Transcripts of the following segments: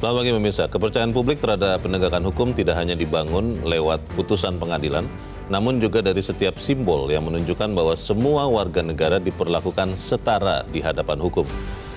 Selamat pagi pemirsa. Kepercayaan publik terhadap penegakan hukum tidak hanya dibangun lewat putusan pengadilan, namun juga dari setiap simbol yang menunjukkan bahwa semua warga negara diperlakukan setara di hadapan hukum.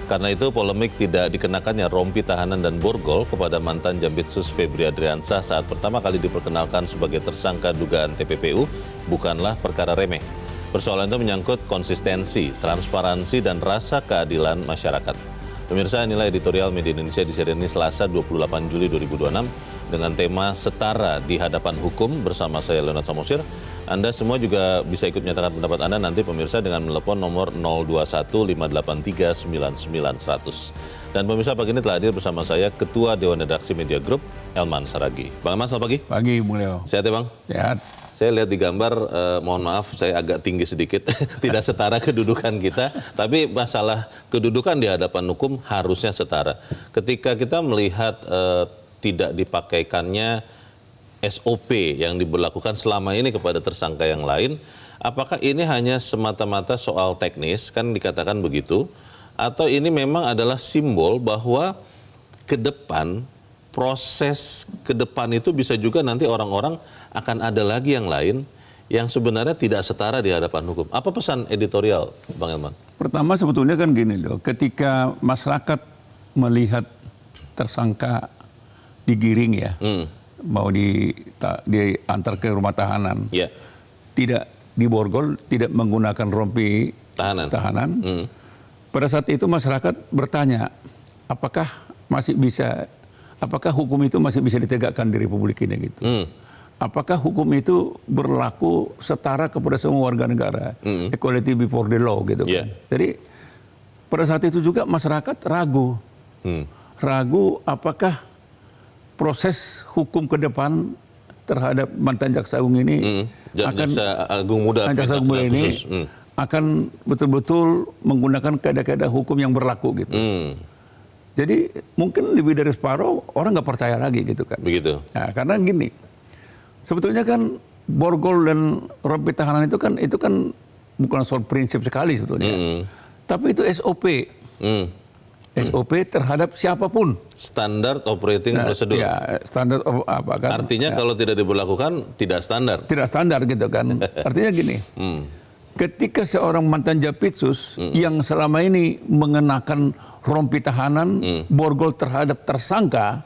Karena itu polemik tidak dikenakannya rompi tahanan dan borgol kepada mantan Jambitsus Febri Adriansah saat pertama kali diperkenalkan sebagai tersangka dugaan TPPU bukanlah perkara remeh. Persoalan itu menyangkut konsistensi, transparansi, dan rasa keadilan masyarakat. Pemirsa, inilah editorial Media Indonesia di seri ini Selasa 28 Juli 2026 dengan tema Setara di Hadapan Hukum bersama saya Leonard Samosir. Anda semua juga bisa ikut menyatakan pendapat Anda nanti pemirsa dengan menelepon nomor 021-583-99-100. Dan pemirsa pagi ini telah hadir bersama saya Ketua Dewan Redaksi Media Group, Elman Saragih. Bang Elman, selamat pagi. Pagi, Bung Leo. Sehat ya Bang? Sehat. Saya lihat di gambar, mohon maaf saya agak tinggi sedikit, tidak setara kedudukan kita, tapi masalah kedudukan di hadapan hukum harusnya setara. Ketika kita melihat tidak dipakaikannya SOP yang diberlakukan selama ini kepada tersangka yang lain, apakah ini hanya semata-mata soal teknis, kan dikatakan begitu, atau ini memang adalah simbol bahwa ke depan, proses ke depan itu bisa juga nanti orang-orang akan ada lagi yang lain yang sebenarnya tidak setara di hadapan hukum. Apa pesan editorial, Bang Elman? Pertama sebetulnya kan gini loh, ketika masyarakat melihat tersangka digiring ya, mau diantar ke rumah tahanan, tidak diborgol, tidak menggunakan rompi tahanan. Pada saat itu masyarakat bertanya, apakah hukum itu masih bisa ditegakkan di Republik ini gitu? Apakah hukum itu berlaku setara kepada semua warga negara, equality before the law gitu kan? Jadi pada saat itu juga masyarakat ragu, apakah proses hukum ke depan terhadap mantan jaksa agung ini jaksa agung muda ini akan betul-betul menggunakan kaedah-kaedah hukum yang berlaku gitu. Jadi mungkin lebih dari separuh orang nggak percaya lagi gitu kan. Begitu. Nah, karena gini, sebetulnya kan borgol dan rompi tahanan itu kan bukan soal prinsip sekali sebetulnya. Tapi itu SOP. SOP terhadap siapapun. Standard operating procedure. Ya, standar apa kan. Artinya kalau tidak diberlakukan tidak standar. Tidak standar gitu kan. Artinya gini. Ketika seorang mantan Jambitsus yang selama ini mengenakan rompi tahanan, borgol terhadap tersangka,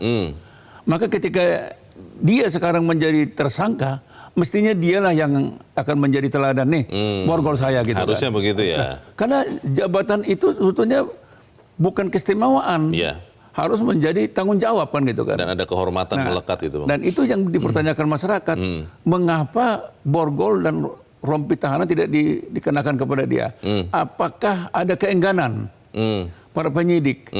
maka ketika dia sekarang menjadi tersangka, mestinya dialah yang akan menjadi teladan nih, borgol saya gitu. Harusnya kan begitu ya. Nah, karena jabatan itu sebetulnya bukan keistimewaan, harus menjadi tanggung jawab kan gitu kan. Dan ada kehormatan melekat itu. Dan itu yang dipertanyakan masyarakat, mengapa borgol dan rompi tahanan tidak dikenakan kepada dia? Apakah ada keengganan para penyidik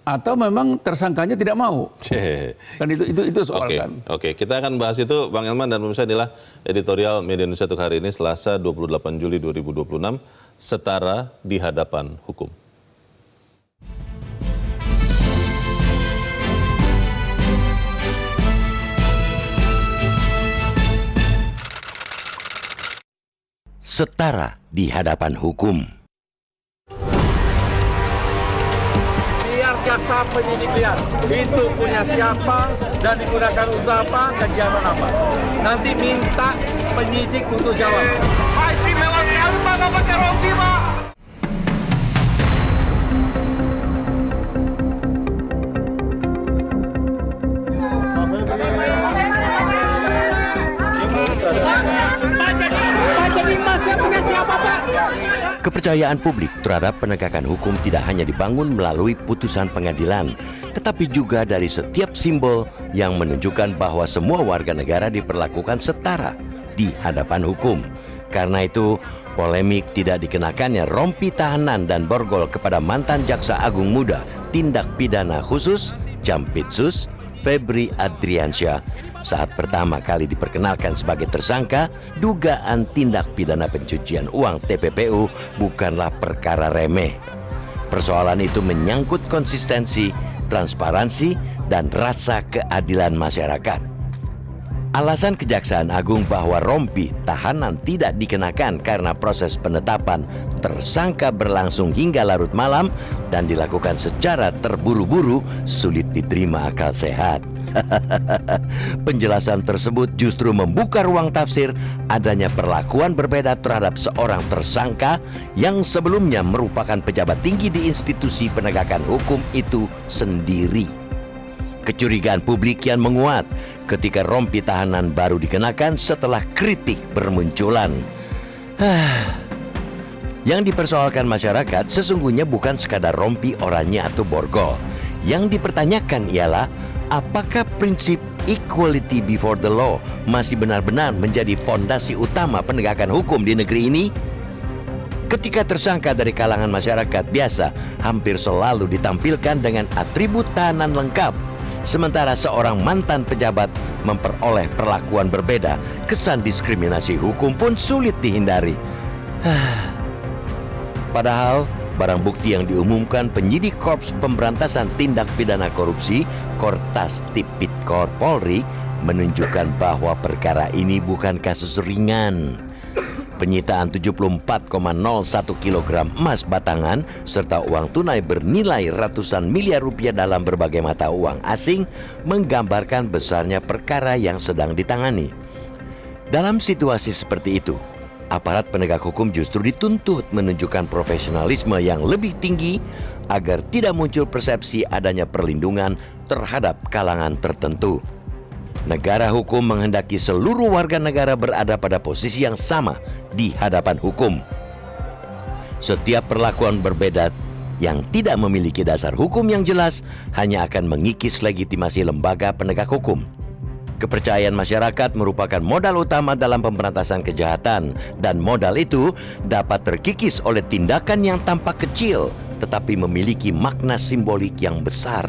atau memang tersangkanya tidak mau? Kan itu soal kan. Oke, kita akan bahas itu Bang Elman, dan pemirsa, inilah editorial Media Indonesia untuk hari ini Selasa 28 Juli 2026, Setara di Hadapan Hukum. Setara di hadapan hukum. Biar jaksa penyidik lihat itu punya siapa dan digunakan untuk apa, kegiatan apa. Nanti minta penyidik untuk jawab. Pak, istimewa sekali Pak, nggak pakai rompi Pak. Kepercayaan publik terhadap penegakan hukum tidak hanya dibangun melalui putusan pengadilan, tetapi juga dari setiap simbol yang menunjukkan bahwa semua warga negara diperlakukan setara di hadapan hukum. Karena itu, polemik tidak dikenakannya rompi tahanan dan borgol kepada mantan jaksa agung muda tindak pidana khusus Jambitsus Febri Adriansah saat pertama kali diperkenalkan sebagai tersangka dugaan tindak pidana pencucian uang TPPU bukanlah perkara remeh. Persoalan itu menyangkut konsistensi, transparansi, dan rasa keadilan masyarakat. Alasan Kejaksaan Agung bahwa rompi tahanan tidak dikenakan karena proses penetapan tersangka berlangsung hingga larut malam dan dilakukan secara terburu-buru sulit diterima akal sehat. Penjelasan tersebut justru membuka ruang tafsir adanya perlakuan berbeda terhadap seorang tersangka yang sebelumnya merupakan pejabat tinggi di institusi penegakan hukum itu sendiri. Kecurigaan publik kian menguat ketika rompi tahanan baru dikenakan setelah kritik bermunculan. Yang dipersoalkan masyarakat sesungguhnya bukan sekadar rompi, oranye atau borgol. Yang dipertanyakan ialah apakah prinsip equality before the law masih benar-benar menjadi fondasi utama penegakan hukum di negeri ini? Ketika tersangka dari kalangan masyarakat biasa hampir selalu ditampilkan dengan atribut tahanan lengkap, sementara seorang mantan pejabat memperoleh perlakuan berbeda, kesan diskriminasi hukum pun sulit dihindari. Padahal barang bukti yang diumumkan penyidik Korps Pemberantasan Tindak Pidana Korupsi Kortas Tipikor Polri menunjukkan bahwa perkara ini bukan kasus ringan. Penyitaan 74,01 kg emas batangan serta uang tunai bernilai ratusan miliar rupiah dalam berbagai mata uang asing menggambarkan besarnya perkara yang sedang ditangani. Dalam situasi seperti itu, aparat penegak hukum justru dituntut menunjukkan profesionalisme yang lebih tinggi agar tidak muncul persepsi adanya perlindungan terhadap kalangan tertentu. Negara hukum menghendaki seluruh warga negara berada pada posisi yang sama di hadapan hukum. Setiap perlakuan berbeda yang tidak memiliki dasar hukum yang jelas hanya akan mengikis legitimasi lembaga penegak hukum. Kepercayaan masyarakat merupakan modal utama dalam pemberantasan kejahatan, dan modal itu dapat terkikis oleh tindakan yang tampak kecil tetapi memiliki makna simbolik yang besar.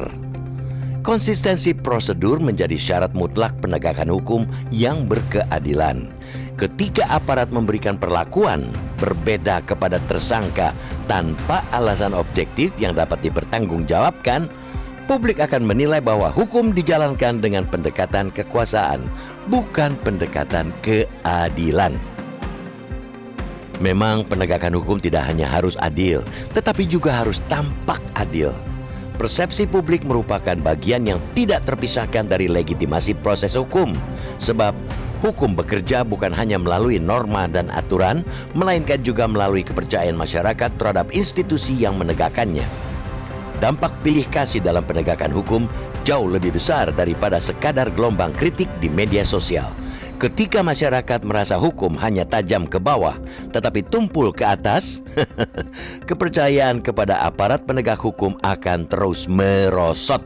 Konsistensi prosedur menjadi syarat mutlak penegakan hukum yang berkeadilan. Ketika aparat memberikan perlakuan berbeda kepada tersangka tanpa alasan objektif yang dapat dipertanggungjawabkan, publik akan menilai bahwa hukum dijalankan dengan pendekatan kekuasaan, bukan pendekatan keadilan. Memang penegakan hukum tidak hanya harus adil, tetapi juga harus tampak adil. Persepsi publik merupakan bagian yang tidak terpisahkan dari legitimasi proses hukum. Sebab hukum bekerja bukan hanya melalui norma dan aturan, melainkan juga melalui kepercayaan masyarakat terhadap institusi yang menegakkannya. Dampak pilih kasih dalam penegakan hukum jauh lebih besar daripada sekadar gelombang kritik di media sosial. Ketika masyarakat merasa hukum hanya tajam ke bawah tetapi tumpul ke atas, kepercayaan kepada aparat penegak hukum akan terus merosot.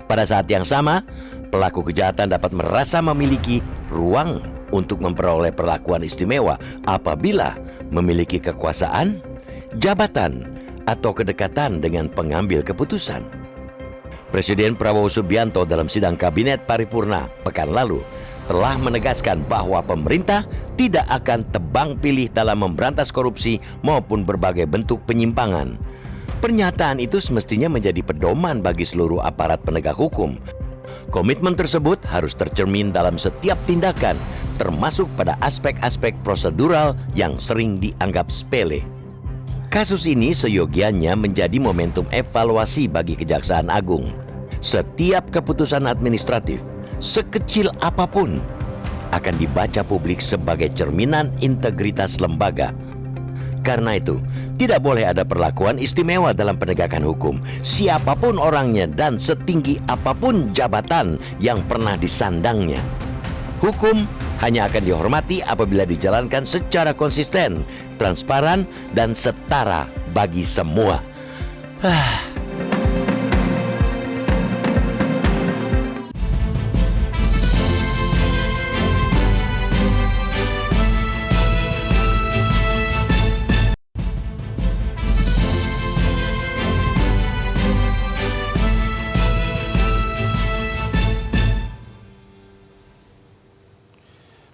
Pada saat yang sama, pelaku kejahatan dapat merasa memiliki ruang untuk memperoleh perlakuan istimewa apabila memiliki kekuasaan, jabatan, atau kedekatan dengan pengambil keputusan. Presiden Prabowo Subianto dalam sidang Kabinet Paripurna pekan lalu telah menegaskan bahwa pemerintah tidak akan tebang pilih dalam memberantas korupsi maupun berbagai bentuk penyimpangan. Pernyataan itu semestinya menjadi pedoman bagi seluruh aparat penegak hukum. Komitmen tersebut harus tercermin dalam setiap tindakan, termasuk pada aspek-aspek prosedural yang sering dianggap sepele. Kasus ini seyogianya menjadi momentum evaluasi bagi Kejaksaan Agung. Setiap keputusan administratif, sekecil apapun, akan dibaca publik sebagai cerminan integritas lembaga. Karena itu, tidak boleh ada perlakuan istimewa dalam penegakan hukum, siapapun orangnya dan setinggi apapun jabatan yang pernah disandangnya. Hukum hanya akan dihormati apabila dijalankan secara konsisten, transparan, dan setara bagi semua.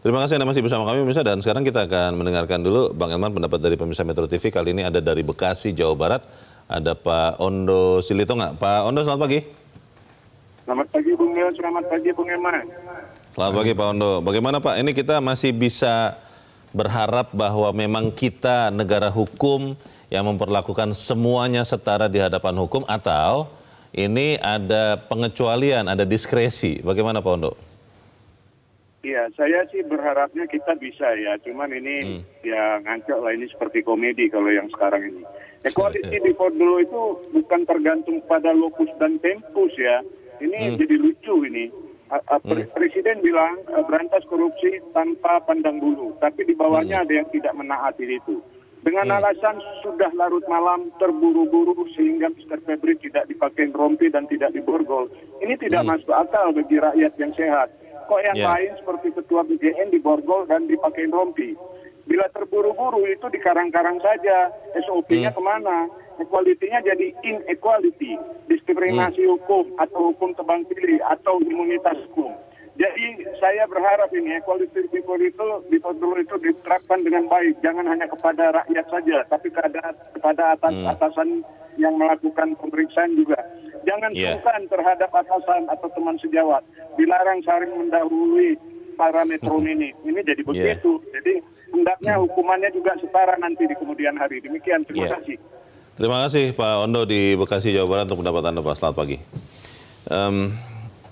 Terima kasih Anda masih bersama kami pemirsa, dan sekarang kita akan mendengarkan dulu Bang Elman pendapat dari pemirsa Metro TV. Kali ini ada dari Bekasi, Jawa Barat. Ada Pak Ondo Silitonga. Pak Ondo, selamat pagi. Selamat pagi Bung Nel, selamat pagi Bung Elman. Selamat pagi Pak Ondo. Bagaimana Pak, ini kita masih bisa berharap bahwa memang kita negara hukum yang memperlakukan semuanya setara di hadapan hukum, atau ini ada pengecualian, ada diskresi? Bagaimana Pak Ondo? Iya, saya sih berharapnya kita bisa ya. Cuman ini ya ngancok lah, ini seperti komedi kalau yang sekarang ini. Equality before the law itu bukan tergantung pada lokus dan tempus ya. Ini jadi lucu ini. Presiden bilang berantas korupsi tanpa pandang bulu, tapi di bawahnya ada yang tidak menaati itu. Dengan alasan sudah larut malam, terburu-buru sehingga Mr. Febri tidak dipakai rompi dan tidak diborgol. Ini tidak masuk akal bagi rakyat yang sehat. Kok yang lain seperti Ketua BGN diborgol dan dipakai rompi? Bila terburu-buru itu dikarang-karang saja, SOP-nya kemana? Equality-nya jadi inequality, diskriminasi hukum atau hukum tebang pilih atau imunitas hukum. Jadi saya berharap ini equality before itu diterapkan dengan baik, jangan hanya kepada rakyat saja, tapi kepada atasan yang melakukan pemeriksaan juga. Jangan sungkan terhadap atasan atau teman sejawat, dilarang saling mendahului para metronom ini. Ini jadi begitu. Jadi hendaknya hukumannya juga setara nanti di kemudian hari. Demikian, terima kasih. Terima kasih Pak Ondo di Bekasi, Jawa Barat untuk pendapat Anda Pak. Selamat pagi.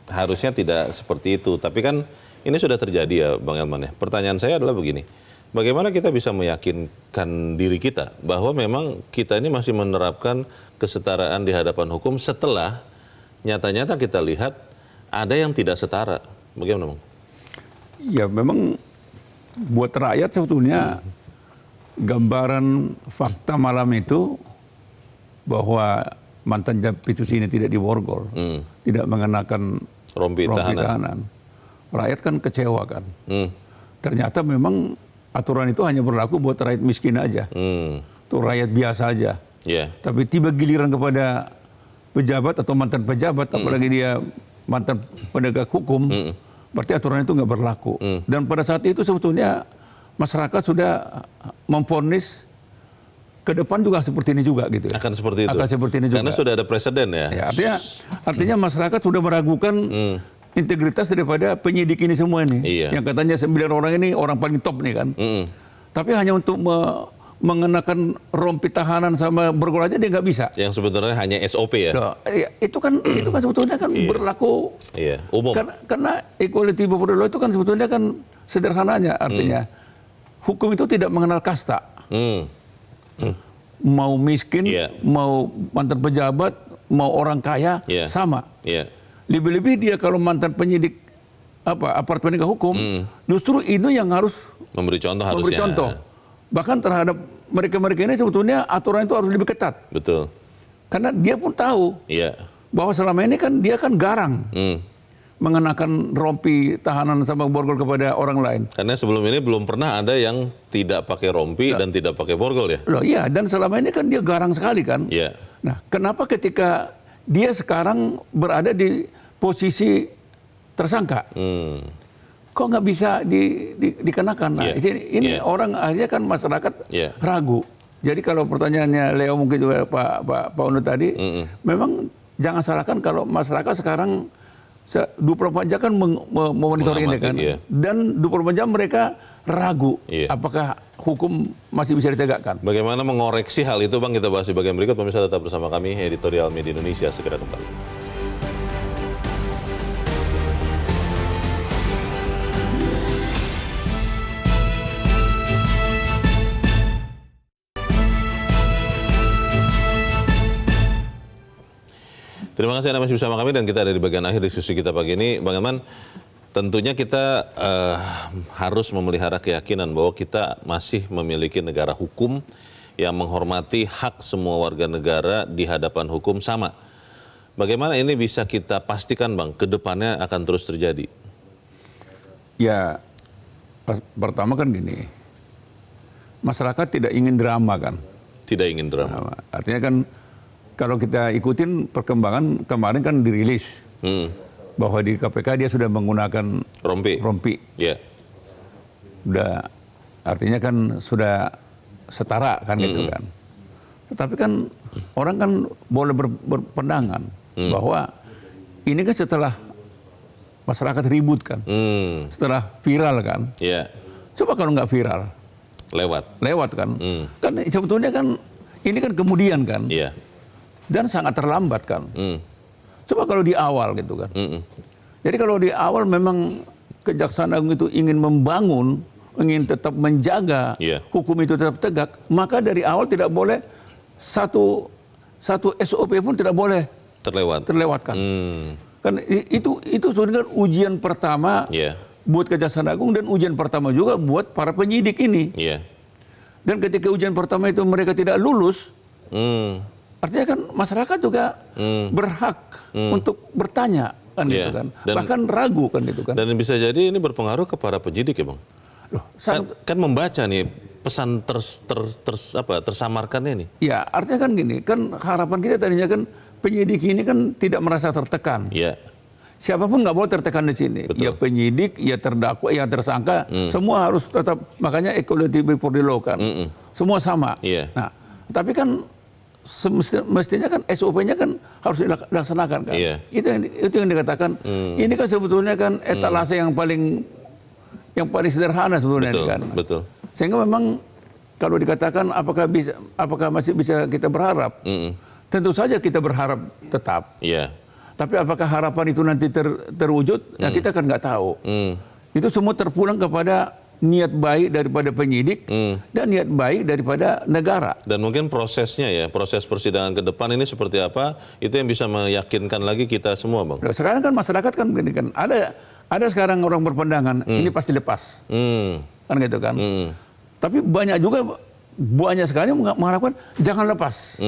Harusnya tidak seperti itu, tapi kan ini sudah terjadi ya Bang Elman ya. Pertanyaan saya adalah begini, bagaimana kita bisa meyakinkan diri kita bahwa memang kita ini masih menerapkan kesetaraan di hadapan hukum setelah nyata-nyata kita lihat ada yang tidak setara. Bagaimana Bang? Ya memang buat rakyat sebetulnya gambaran fakta malam itu bahwa mantan Jampitsus ini tidak diborgol, tidak mengenakan rompi tahanan. Rakyat kan kecewa kan. Ternyata memang aturan itu hanya berlaku buat rakyat miskin aja, tuh rakyat biasa aja. Tapi tiba giliran kepada pejabat atau mantan pejabat, apalagi dia mantan penegak hukum, berarti aturan itu nggak berlaku. Dan pada saat itu sebetulnya masyarakat sudah memvonis ke depan juga seperti ini juga gitu. Akan seperti itu. Akan seperti ini juga. Karena sudah ada presiden ya. Artinya masyarakat sudah meragukan integritas daripada penyidik ini semua ini. Yang katanya 9 orang ini orang paling top nih kan. Tapi hanya untuk mengenakan rompi tahanan sama borgol aja dia nggak bisa. Yang sebenarnya hanya SOP ya. Loh, itu kan sebetulnya kan berlaku umum. Karena equality before the law itu kan sebetulnya kan sederhananya artinya hukum itu tidak mengenal kasta. Mau miskin, mau mantan pejabat, mau orang kaya, sama. Lebih-lebih dia kalau mantan penyidik aparat penegak hukum, justru ini yang harus memberi contoh. Bahkan terhadap mereka-mereka ini sebetulnya aturan itu harus lebih ketat. Betul. Karena dia pun tahu bahwa selama ini kan dia kan garang mengenakan rompi tahanan sama borgol kepada orang lain. Karena sebelum ini belum pernah ada yang tidak pakai rompi dan tidak pakai borgol ya. Loh iya, dan selama ini kan dia garang sekali kan. Nah, kenapa ketika dia sekarang berada di posisi tersangka, kok nggak bisa dikenakan? Nah, ini orang akhirnya kan masyarakat ragu. Jadi kalau pertanyaannya Leo mungkin juga Pak Ondo tadi, memang jangan salahkan kalau masyarakat sekarang 24 jam kan memonitor ini kan, dan 24 jam mereka ragu apakah hukum masih bisa ditegakkan. Bagaimana mengoreksi hal itu Bang, kita bahas di bagian berikut. Pemirsa tetap bersama kami, Editorial Media Indonesia segera kembali. Terima kasih Anda masih bersama kami dan kita ada di bagian akhir diskusi kita pagi ini. Bang Elman, tentunya kita harus memelihara keyakinan bahwa kita masih memiliki negara hukum yang menghormati hak semua warga negara di hadapan hukum sama. Bagaimana ini bisa kita pastikan Bang, ke depannya akan terus terjadi? Ya, pertama kan gini, masyarakat tidak ingin drama kan. Tidak ingin drama. Artinya kan kalau kita ikutin perkembangan kemarin kan dirilis bahwa di KPK dia sudah menggunakan rompi. Udah, artinya kan sudah setara kan gitu kan. Tetapi kan orang kan boleh berpandangan bahwa ini kan setelah masyarakat ribut kan, setelah viral kan. Coba kalau nggak viral, lewat kan. Kan sebetulnya kan ini kan kemudian kan. Iya. Dan sangat terlambat kan. Coba kalau di awal gitu kan. Jadi kalau di awal memang Kejaksaan Agung itu ingin membangun, ingin tetap menjaga Iya. hukum itu tetap tegak, maka dari awal tidak boleh satu SOP pun tidak boleh terlewatkan. Kan itu sebenarnya ujian pertama Iya. buat Kejaksaan Agung dan ujian pertama juga buat para penyidik ini. Iya. Dan ketika ujian pertama itu mereka tidak lulus, artinya kan masyarakat juga berhak untuk bertanya kan Iya. gitu kan. Dan- Bahkan ragu kan gitu kan. Dan bisa jadi ini berpengaruh ke para penyidik ya Bang? Loh, Kan membaca nih pesan tersamarkannya nih. ya artinya kan gini, kan harapan kita tadinya kan penyidik ini kan tidak merasa tertekan. Iya. Siapapun nggak boleh tertekan di sini. Betul. Ya penyidik, ya terdakwa, ya tersangka, semua harus tetap, makanya equality before the law kan. Semua sama. Iya. Nah, tapi kan mestinya kan SOP-nya kan harus dilaksanakan kan. Iya. Itu yang dikatakan. Ini kan sebetulnya kan etalase yang paling sederhana sebetulnya Betul. ini kan. Betul. Sehingga memang kalau dikatakan apakah masih bisa kita berharap? Tentu saja kita berharap tetap. Iya. Tapi apakah harapan itu nanti terwujud? Ya kita kan nggak tahu. Itu semua terpulang kepada niat baik daripada penyidik dan niat baik daripada negara. Dan mungkin prosesnya ya, proses persidangan ke depan ini seperti apa, itu yang bisa meyakinkan lagi kita semua Bang. Nah, sekarang kan masyarakat kan begini kan, ada sekarang orang berpandangan ini pasti lepas, kan gitu kan. Tapi banyak sekali mengharapkan jangan lepas.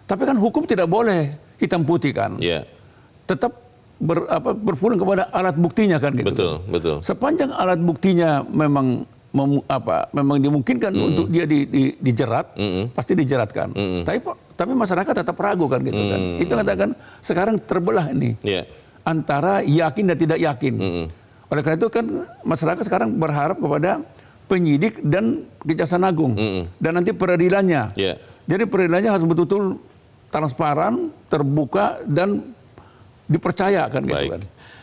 Tapi kan hukum tidak boleh hitam putih kan. Iya. Tetap berpulang kepada alat buktinya kan gitu. Betul, kan. betul. Sepanjang alat buktinya memang dimungkinkan untuk dia dijerat, pasti dijeratkan. Tapi masyarakat tetap ragu kan gitu kan. Itu katakan sekarang terbelah ini Iya. antara yakin dan tidak yakin. Oleh karena itu kan masyarakat sekarang berharap kepada penyidik dan Kejaksaan Agung dan nanti peradilannya. Iya. Jadi peradilannya harus betul-betul transparan, terbuka dan dipercaya kan gitu Baik. kan.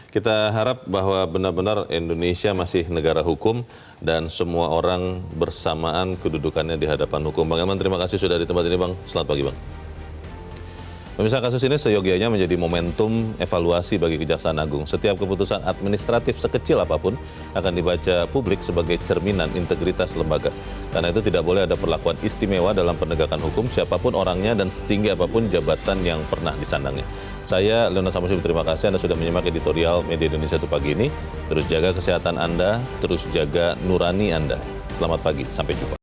Kita harap bahwa benar-benar Indonesia masih negara hukum dan semua orang bersamaan kedudukannya di hadapan hukum. Bang Elman, terima kasih sudah di tempat ini Bang. Selamat pagi Bang. Pemirsa, kasus ini seyogianya menjadi momentum evaluasi bagi Kejaksaan Agung. Setiap keputusan administratif sekecil apapun akan dibaca publik sebagai cerminan integritas lembaga. Karena itu tidak boleh ada perlakuan istimewa dalam penegakan hukum siapapun orangnya dan setinggi apapun jabatan yang pernah disandangnya. Saya, Leonard Samusim, terima kasih Anda sudah menyimak editorial Media Indonesia untuk pagi ini. Terus jaga kesehatan Anda, terus jaga nurani Anda. Selamat pagi, sampai jumpa.